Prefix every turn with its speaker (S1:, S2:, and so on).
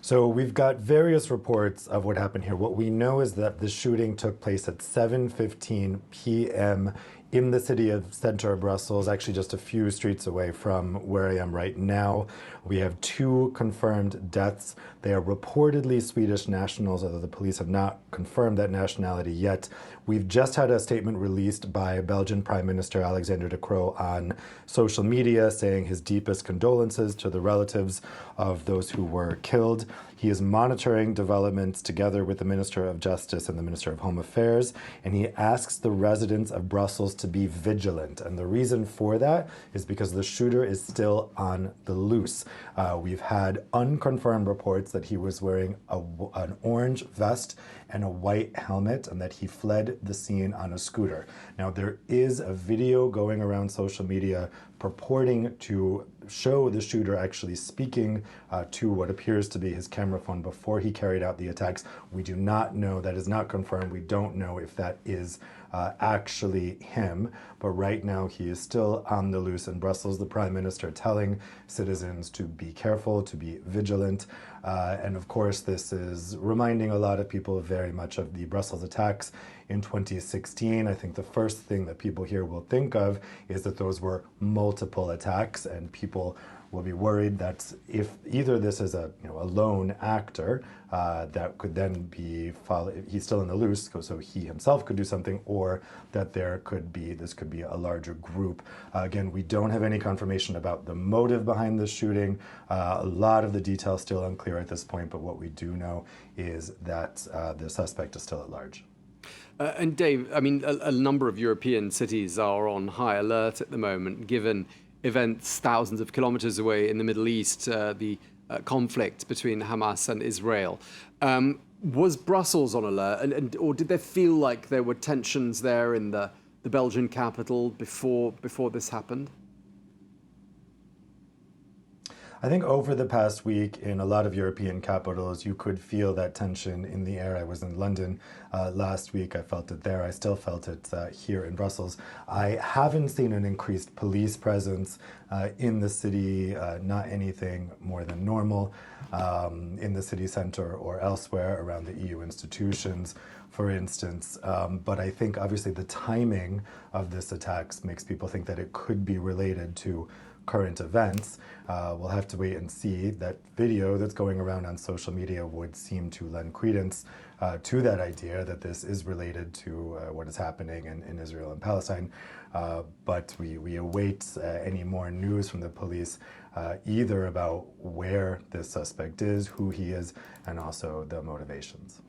S1: So we've got various reports of what happened here. What we know is that the shooting took place at 7:15 p.m. in the center of Brussels, actually just a few streets away from where I am right now. We have 2 confirmed deaths. They are reportedly Swedish nationals, although the police have not confirmed that nationality yet. We've just had a statement released by Belgian Prime Minister Alexander De Croo on social media saying his deepest condolences to the relatives of those who were killed. He is monitoring developments together with the Minister of Justice and the Minister of Home Affairs, and he asks the residents of Brussels to be vigilant. And the reason for that is because the shooter is still on the loose. We've had unconfirmed reports that he was wearing an orange vest and a white helmet, and that he fled the scene on a scooter. Now, there is a video going around social media purporting to show the shooter actually speaking to what appears to be his camera phone before he carried out the attacks. We do not know, that is not confirmed. We don't know if that is actually him, but right now he is still on the loose in Brussels. The Prime Minister telling citizens to be careful, to be vigilant. And of course, this is reminding a lot of people very much of the Brussels attacks in 2016. I think the first thing that people here will think of is that those were multiple attacks, and people will be worried that if either this is a lone actor that could then be he's still in the loose, so he himself could do something, or that this could be a larger group. Again, we don't have any confirmation about the motive behind the shooting. A lot of the details still unclear at this point, but what we do know is that the suspect is still at large.
S2: And Dave, I mean, a number of European cities are on high alert at the moment, given events thousands of kilometers away in the Middle East, the conflict between Hamas and Israel. Was Brussels on alert, or did there feel like there were tensions there in the Belgian capital before this happened?
S1: I think over the past week in a lot of European capitals, you could feel that tension in the air. I was in London last week. I felt it there. I still felt it here in Brussels. I haven't seen an increased police presence in the city, not anything more than normal in the city center or elsewhere around the EU institutions, for instance. But I think obviously the timing of this attacks makes people think that it could be related to current events. We'll have to wait and see. That video that's going around on social media would seem to lend credence to that idea that this is related to what is happening in Israel and Palestine. But we await any more news from the police, either about where this suspect is, who he is, and also the motivations.